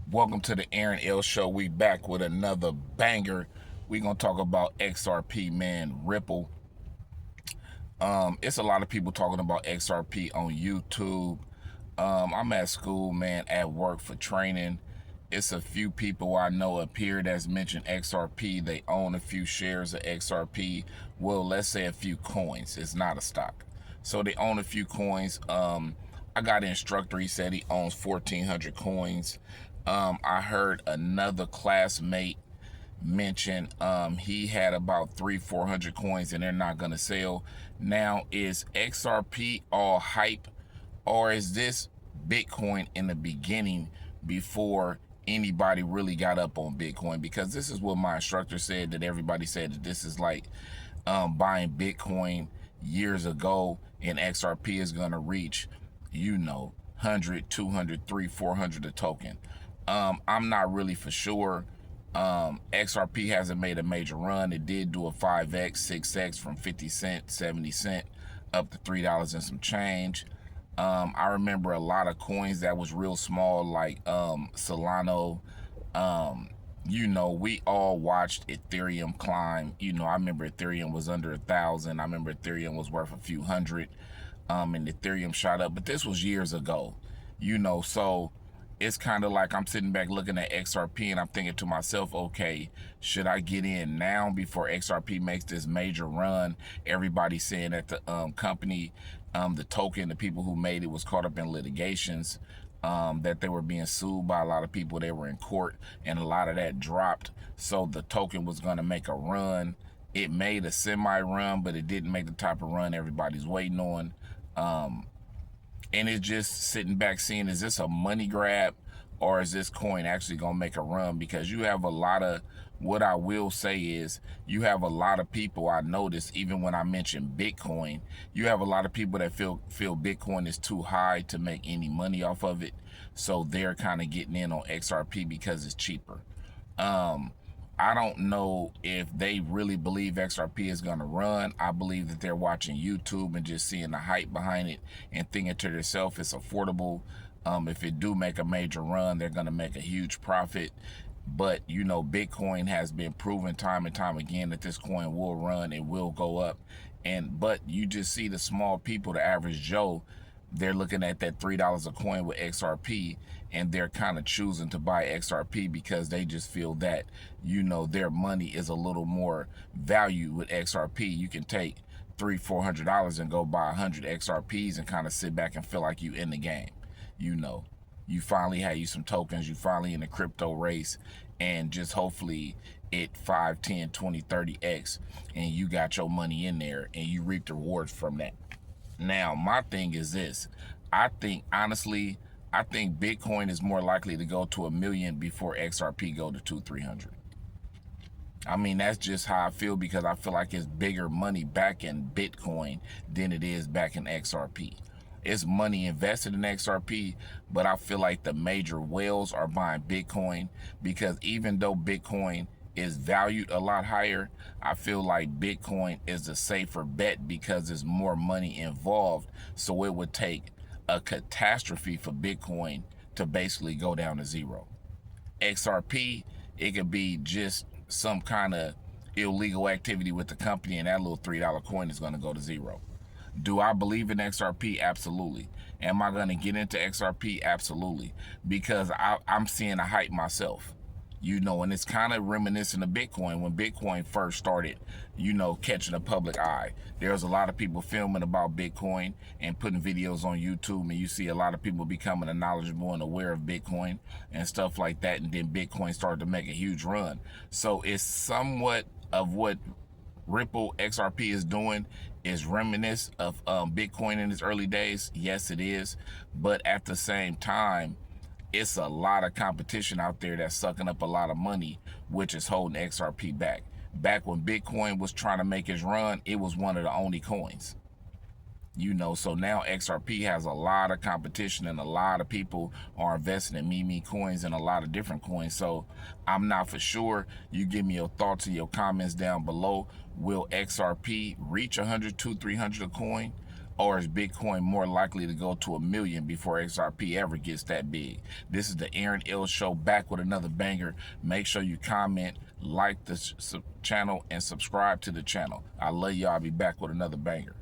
Welcome to the Aaron L Show. We back with another banger. We gonna talk about XRP, man. Ripple. It's a lot of people talking about XRP on YouTube. I'm at school, man, at work for training. It's a few people I know up here that's mentioned XRP. They own a few shares of XRP. Well, let's say a few coins. It's not a stock. So they own a few coins. I got an instructor. He said he owns 1,400 coins. I heard another classmate mention he had about 400 coins and they're not gonna sell. Now, is XRP all hype, or is this Bitcoin in the beginning before anybody really got up on Bitcoin? Because this is what my instructor said, that everybody said that this is like buying Bitcoin years ago, and XRP is going to reach, 100, 200, 300, 400 a token. I'm not really for sure. XRP hasn't made a major run. It did do a 5x, 6x from 50 cent, 70 cent up to $3 and some change. I remember a lot of coins that was real small, like Solano. We all watched Ethereum climb. I remember Ethereum was under 1,000. I remember Ethereum was worth a few hundred. And Ethereum shot up, but this was years ago. So it's kind of like I'm sitting back looking at XRP and I'm thinking to myself, okay, should I get in now before XRP makes this major run? Everybody's saying that the company, the token, the people who made it was caught up in litigations, that they were being sued by a lot of people. They were in court and a lot of that dropped. So the token was going to make a run. It made a semi-run, but it didn't make the type of run everybody's waiting on. And it's just sitting back seeing, is this a money grab, or is this coin actually going to make a run? Because you have a lot of, what I will say is, you have a lot of people, I notice, even when I mention Bitcoin, you have a lot of people that feel Bitcoin is too high to make any money off of it. So they're kind of getting in on XRP because it's cheaper. I don't know if they really believe XRP is going to run. I believe that they're watching YouTube and just seeing the hype behind it and thinking to themselves it's affordable. If it do make a major run, they're going to make a huge profit. But, Bitcoin has been proven time and time again that this coin will run, it will go up. But you just see the small people, the average Joe, they're looking at that $3 a coin with XRP, and they're kind of choosing to buy XRP because they just feel that, their money is a little more value with XRP. You can take $300-400 and go buy 100 XRPs and kind of sit back and feel like you in the game. You finally had you some tokens, you finally in the crypto race, and just hopefully it 5, 10, 20, 30x, and you got your money in there and you reap the rewards from that. Now, my thing is this. Honestly, I think Bitcoin is more likely to go to 1 million before XRP go to 200-300. I mean, that's just how I feel, because I feel like it's bigger money back in Bitcoin than it is back in XRP. It's money invested in XRP, but I feel like the major whales are buying Bitcoin, because even though Bitcoin is valued a lot higher, I feel like Bitcoin is a safer bet because there's more money involved. So it would take a catastrophe for Bitcoin to basically go down to zero. XRP, it could be just some kind of illegal activity with the company, and that little $3 coin is going to go to zero. Do I believe in XRP? Absolutely. Am I going to get into XRP? Absolutely. Because I'm seeing a hype myself. And it's kind of reminiscent of Bitcoin. When Bitcoin first started, catching the public eye, there was a lot of people filming about Bitcoin and putting videos on YouTube, and you see a lot of people becoming knowledgeable and aware of Bitcoin and stuff like that, and then Bitcoin started to make a huge run. So it's somewhat of what Ripple XRP is doing, is reminiscent of Bitcoin in its early days. Yes, it is. But at the same time, it's a lot of competition out there that's sucking up a lot of money, which is holding XRP back. Back when Bitcoin was trying to make its run, it was one of the only coins. So now XRP has a lot of competition, and a lot of people are investing in meme coins and a lot of different coins. So I'm not for sure. You give me your thoughts and your comments down below. Will XRP reach 100, 200, 300 a coin? Or is Bitcoin more likely to go to 1 million before XRP ever gets that big? This is the Aaron L Show, back with another banger. Make sure you comment, like the channel, and subscribe to the channel. I love y'all. I'll be back with another banger.